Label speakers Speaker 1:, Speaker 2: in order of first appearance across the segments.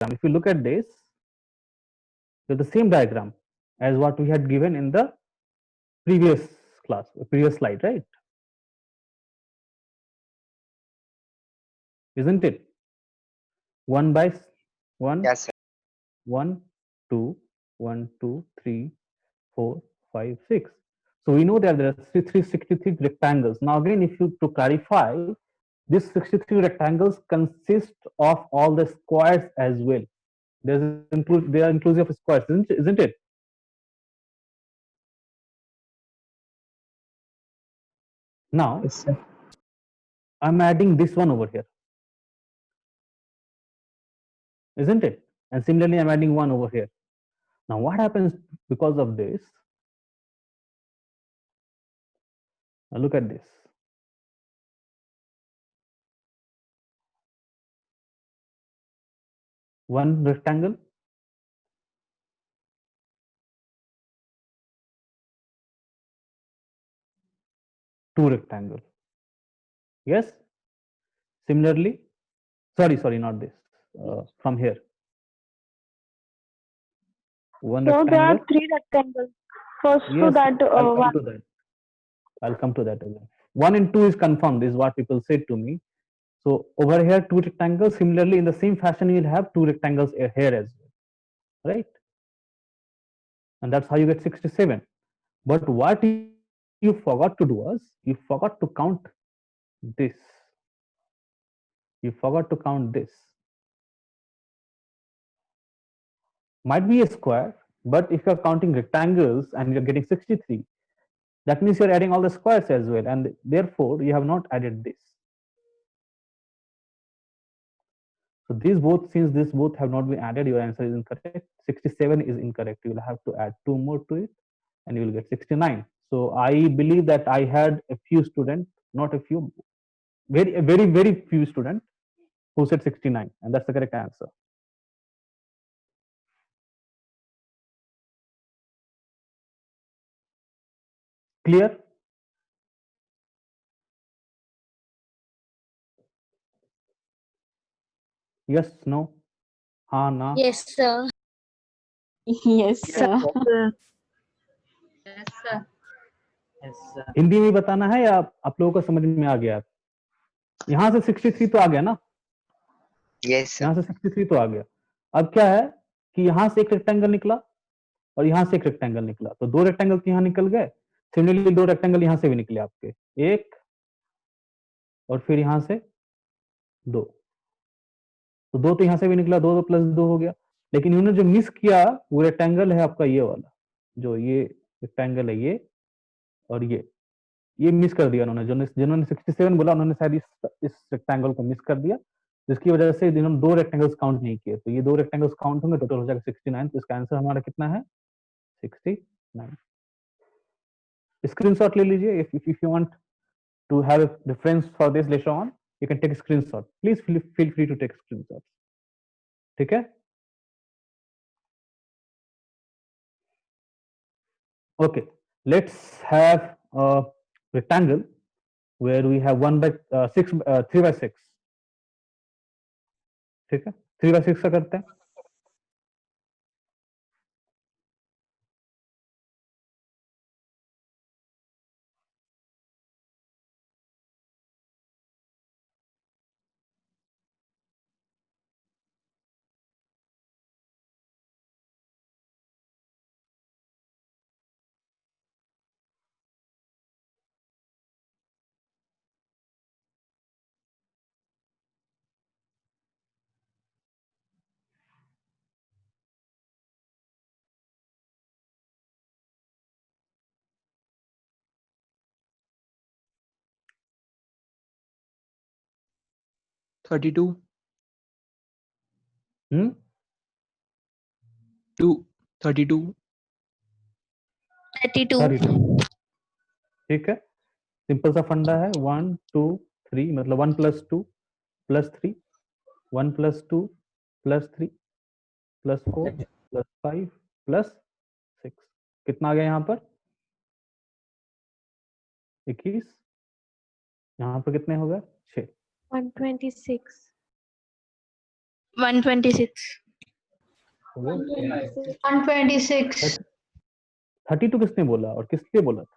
Speaker 1: If you look at this, the same diagram as what we had given in the previous class, previous slide, right? Isn't it? 1 by 1,
Speaker 2: Yes, sir.
Speaker 1: 1, 2, 1, 2, 3, 4, 5, 6. So we know that there are 363 rectangles. Now again, if you to clarify, these 63 rectangles consist of all the squares as well. They are inclusive of squares, isn't it? Now
Speaker 3: Yes, sir.
Speaker 1: I'm adding this one over here, isn't it? And similarly, I'm adding one over here. Now what happens because of this? Now look at this. One rectangle, two rectangle. Yes. Similarly, sorry, not this. From here, one
Speaker 4: So there are
Speaker 1: rectangle.
Speaker 4: 3 rectangles. First to
Speaker 1: Yes,
Speaker 4: that
Speaker 1: I'll come
Speaker 4: one.
Speaker 1: to that. I'll come to that again. 1 and 2 is confirmed, is what people said to me. So over here, two rectangles. Similarly, in the same fashion, you'll have two rectangles here as well, right? And that's how you get 67. But what you forgot to do was, you forgot to count this. You forgot to count this. Might be a square, but if you're counting rectangles and you're getting 63, that means you're adding all the squares as well, and therefore you have not added this. So these both, since these both have not been added, your answer is incorrect. 67 is incorrect. You will have to add 2 more to it, and you will get 69. So I believe that I had a few students, not a few, very few students who said 69, and that's the correct answer. Clear? Yes, no, हाँ ना.
Speaker 5: Yes, sir.
Speaker 6: Yes, sir.
Speaker 5: Yes, sir.
Speaker 3: Yes, sir.
Speaker 1: Hindi में बताना है या आप लोगों को समझ में आ गया? यहाँ से 63 तो आ गया ना?
Speaker 2: yes, sir.
Speaker 1: यहाँ से 63 तो आ गया. अब क्या है कि यहाँ से एक रेक्टेंगल निकला और यहाँ से एक रेक्टेंगल निकला, तो दो रेक्टेंगल तो यहाँ निकल गए. सिमिलरली दो रेक्टेंगल यहाँ से भी निकले आपके, एक और फिर यहाँ से दो. तो दो तो यहाँ से भी निकला, दो प्लस दो हो गया. लेकिन इन्होंने जो मिस किया वो रेक्टेंगल है आपका ये वाला, जो ये रेक्टेंगल है ये और ये मिस कर दिया उन्होंने. जिन्होंने 67 बोला उन्होंने शायद इस रेक्टेंगल को मिस कर दिया, जिसकी वजह से इन्होंने दो रेक्टेंगल्स काउंट नहीं किए. तो ये दो रेक्टेंगल्स काउंट होंगे, टोटल हो जाएगा 69. तो इसका आंसर हमारा कितना है? 69. स्क्रीनशॉट ले लीजिए. If you want to have a reference for this later on, you can take a screenshot. Please feel free to take screenshots. ठीक है? Okay, let's have a rectangle where we have 3 by 6. ठीक है? 3 by 6 का करते हैं.
Speaker 3: Thirty-two.
Speaker 1: Hmm?
Speaker 3: 32.
Speaker 5: 32.
Speaker 1: 32. ठीक है? Simple सा फंडा है. 1 2 3 मतलब 1 plus 2 plus 3, 1 plus 2 plus 3 plus 4 plus 5 plus 6. कितना आ गया यहाँ पर? 21. यहाँ पर कितने हो गए? 6.
Speaker 4: 126.
Speaker 5: 126.
Speaker 1: हो गया?
Speaker 6: 126.
Speaker 1: 32 किसने बोला और किस लिए बोला था?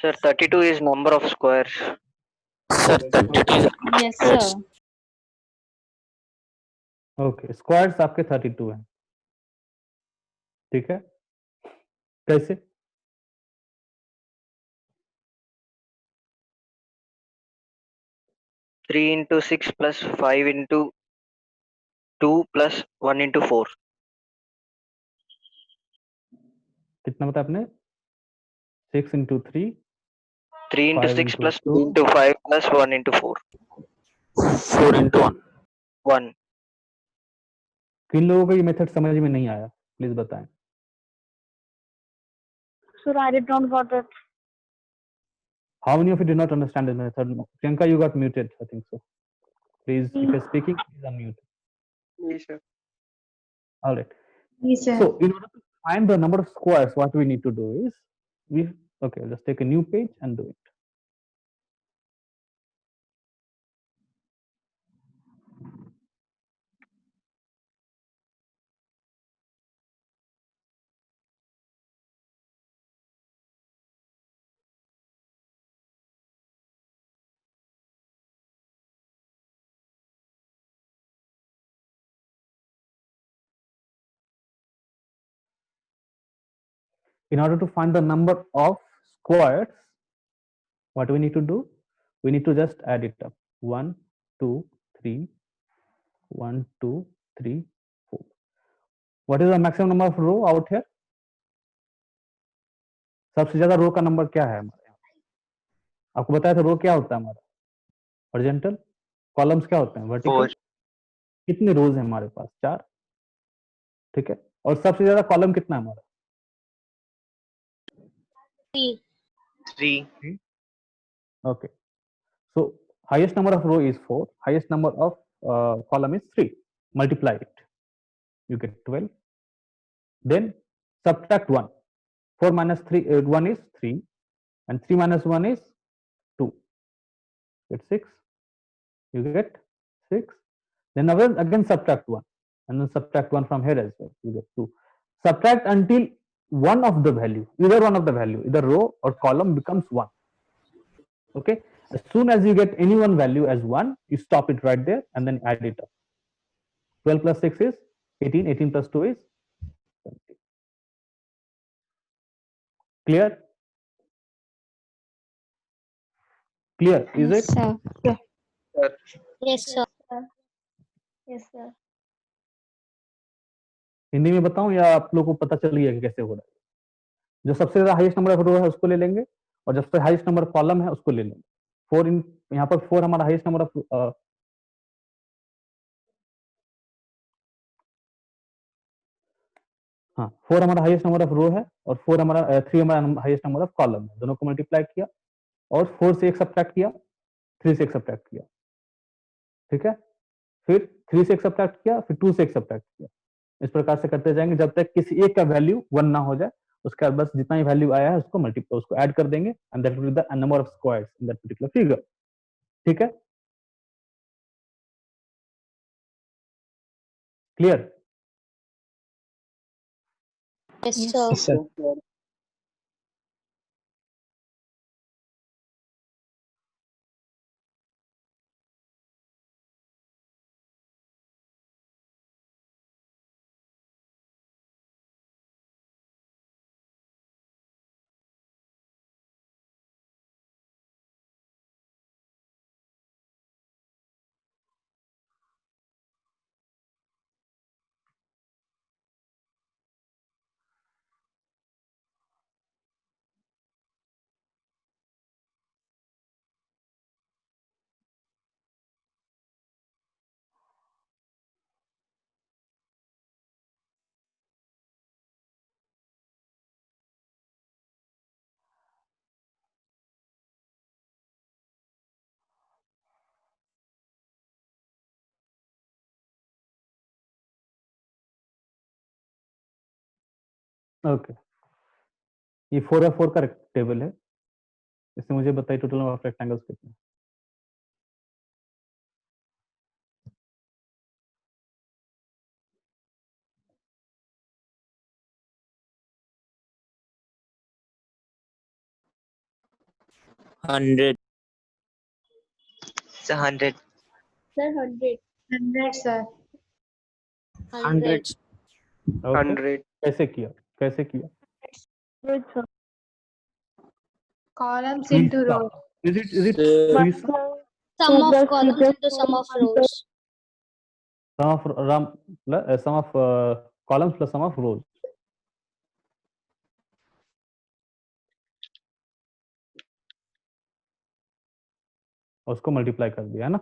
Speaker 2: Sir, 32 is number of squares.
Speaker 5: Sir, 32 is
Speaker 6: Yes, sir.
Speaker 1: Okay, squares आपके 32 हैं, ठीक है? कैसे?
Speaker 2: Three into 6 plus 5 into 2 plus 1 into 4.
Speaker 1: कितना बताया आपने? 6 into 3,
Speaker 2: 3 into
Speaker 1: 5
Speaker 2: 6
Speaker 1: into
Speaker 2: plus 2
Speaker 1: 2.
Speaker 2: into 5 plus 1 into 4.
Speaker 5: 4 into 1.
Speaker 2: 1.
Speaker 1: किन लोगों को ये मेथड समझ में नहीं आया, प्लीज बताएं।
Speaker 4: Sir, I did not got it.
Speaker 1: How many of you did not understand this method? Priyanka, you got muted, I think so. Please, if you're speaking, please unmute.
Speaker 2: Yes, sir.
Speaker 1: All right.
Speaker 6: Yes, sir.
Speaker 1: So, in order to find the number of squares, what we need to do is, okay, let's take a new page and do it. In order to find the number of squares, what do we need to do? We need to just add it up. 1, 2, 3, 1, 2, 3, 4. What is the maximum number of row out here? सबसे ज्यादा रो का number क्या है हमारे यहाँ? आपको बताया था रो क्या होता है हमारा? हॉरिजॉन्टल, कॉलम्स क्या होते हैं? वर्टिकल।
Speaker 2: 4.
Speaker 1: कितने रोज हैं हमारे पास? 4, ठीक है? और सबसे ज्यादा कॉलम कितना है हमारा?
Speaker 2: 3.
Speaker 1: Okay. So highest number of row is 4, highest number of column is 3. Multiply it, you get 12. Then subtract 1. 4 minus 3, 1 is 3, and 3 minus 1 is 2. Get 6. You get 6. Then again subtract 1, and then subtract 1 from here as well. You get 2. Subtract until one of the value, either one of the value, either row or column becomes 1. Okay. As soon as you get any one value as 1, you stop it right there and then add it up. 12 plus 6 is 18. 18 plus 2 is 20. Clear? Clear, is
Speaker 6: Yes,
Speaker 1: it?
Speaker 6: sir.
Speaker 4: Yes, sir. Yes, sir.
Speaker 1: Hindi में बताऊं या आप लोगों को पता चल गया कि कैसे हो रहा है? जो सबसे ज्यादा हाईएस्ट नंबर ऑफ रो है उसको ले लेंगे, और जब सबसे हाईएस्ट नंबर कॉलम है उसको ले लेंगे। 4 इन, यहाँ पर 4 हमारा हाईएस्ट नंबर ऑफ हाँ, 4 हमारा हाईएस्ट नंबर ऑफ रो है, और 4 हमारा 3 हमारा हाईएस्ट नंबर ऑफ कॉलम है। दोनों को मल्टीप्लाई किया और 4 से एक सब्ट्रैक्ट किया, 3 से एक सब्ट्रैक्ट किया, ठीक है? फिर 3 से एक सब्ट्रैक्ट किया, फिर 2 से एक सब्ट्रैक्ट किया। इस प्रकार से करते जाएंगे जब तक किसी एक का वैल्यू 1 ना हो जाए। उसके बाद बस जितना ही वैल्यू आया है उसको मल्टीप्लाई, उसको ऐड कर देंगे, and that will be the number of squares in that particular figure. ठीक है? Clear?
Speaker 4: Yes,
Speaker 6: Yes,
Speaker 4: sir.
Speaker 6: sir.
Speaker 1: Okay, ये 4x4 का टेबल है। इसमें मुझे बताइए टोटल नंबर ऑफ रेक्टेंगल्स कितने हैं?
Speaker 5: Hundred.
Speaker 2: It's 100.
Speaker 4: Sir, 100.
Speaker 6: 100, sir.
Speaker 5: 100.
Speaker 1: Okay,
Speaker 2: 100.
Speaker 1: कैसे किया, कैसे किया?
Speaker 4: Good, sir.
Speaker 6: Columns into rows.
Speaker 1: Is it
Speaker 5: Sir,
Speaker 1: Teresa?
Speaker 4: Sum of columns into sum of rows.
Speaker 1: Sum of columns plus sum of rows. और उसको multiply कर दिया है ना।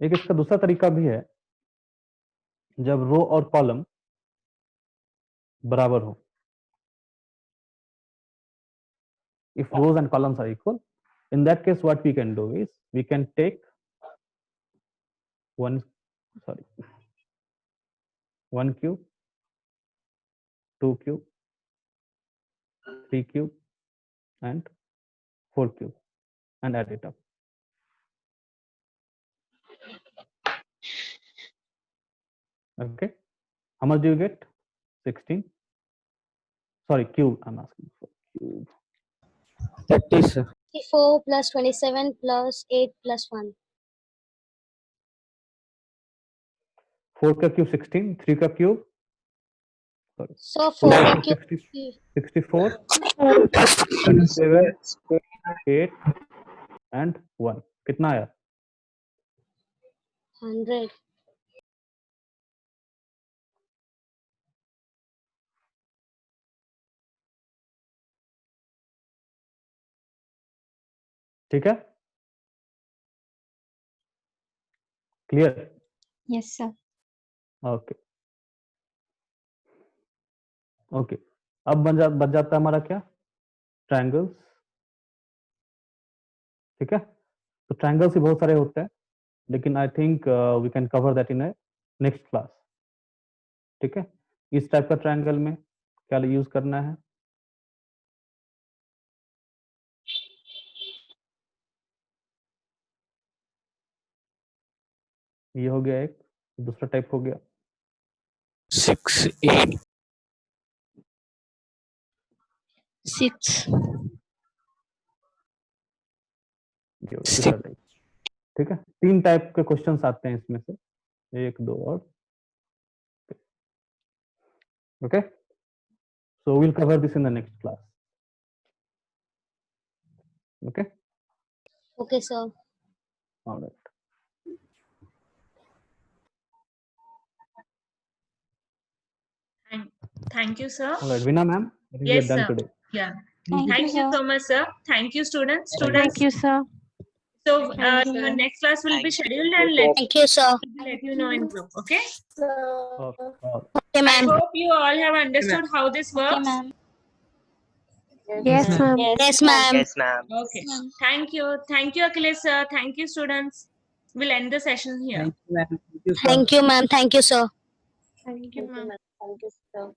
Speaker 1: एक इसका दूसरा तरीका भी है, जब रो और कॉलम बराबर हो, if rows and columns are equal, in that case what we can do is we can take one cube, 2 cube, 3 cube and 4 cube and add it up. Okay, how much do you get? 16. Sorry, cube, I'm asking for cube.
Speaker 5: 30, sir.
Speaker 4: 54 plus 27 plus 8 plus 1.
Speaker 1: 4 का cube 16, 3 का cube
Speaker 4: So 4
Speaker 1: 4
Speaker 4: का
Speaker 1: का
Speaker 4: cube
Speaker 1: 64, 27, 8 and 1. कितना आया?
Speaker 4: 100.
Speaker 1: ठीक है, clear?
Speaker 6: Yes, sir.
Speaker 1: Okay okay, अब बच जाता है हमारा क्या? ट्रायंगल्स। ठीक है, तो ट्रायंगल्स ही बहुत सारे होते हैं, लेकिन I think we can cover that in next class. ठीक है, इस टाइप का ट्रायंगल में क्या यूज करना है? ये हो गया एक, दूसरा टाइप हो गया
Speaker 5: 6, 8.
Speaker 4: 6.
Speaker 1: ये हो गया दूसरा टाइप। ठीक है, 3 टाइप के क्वेश्चंस आते हैं इसमें से, 1, 2 और। Okay, so we'll cover this in the next class. Okay,
Speaker 4: Okay, sir.
Speaker 1: all right.
Speaker 7: Thank you, sir.
Speaker 1: All right, Veena ma'am, I think
Speaker 7: Yes,
Speaker 1: we're done
Speaker 7: sir.
Speaker 1: today.
Speaker 7: Yeah.
Speaker 6: Thank
Speaker 7: Thank
Speaker 6: you,
Speaker 7: you
Speaker 6: sir.
Speaker 7: so much, sir. Thank you, students.
Speaker 6: Thank you, sir.
Speaker 7: So,
Speaker 6: Thank you,
Speaker 7: the
Speaker 6: ma'am.
Speaker 7: next class will be
Speaker 2: Thank you.
Speaker 7: scheduled and
Speaker 4: Thank you, sir.
Speaker 7: let you know in group. Okay.
Speaker 4: Okay,
Speaker 7: I
Speaker 4: ma'am.
Speaker 7: hope you all have understood how this
Speaker 6: Okay,
Speaker 7: works.
Speaker 6: ma'am. Yes, ma'am.
Speaker 4: Yes, ma'am.
Speaker 2: Yes, ma'am.
Speaker 7: Okay. Thank you. Thank you, Akhilesh, sir. Thank you, students. We'll end the session here.
Speaker 4: Thank you, ma'am. Thank you, sir.
Speaker 6: Thank you, ma'am.
Speaker 4: Thank you, sir.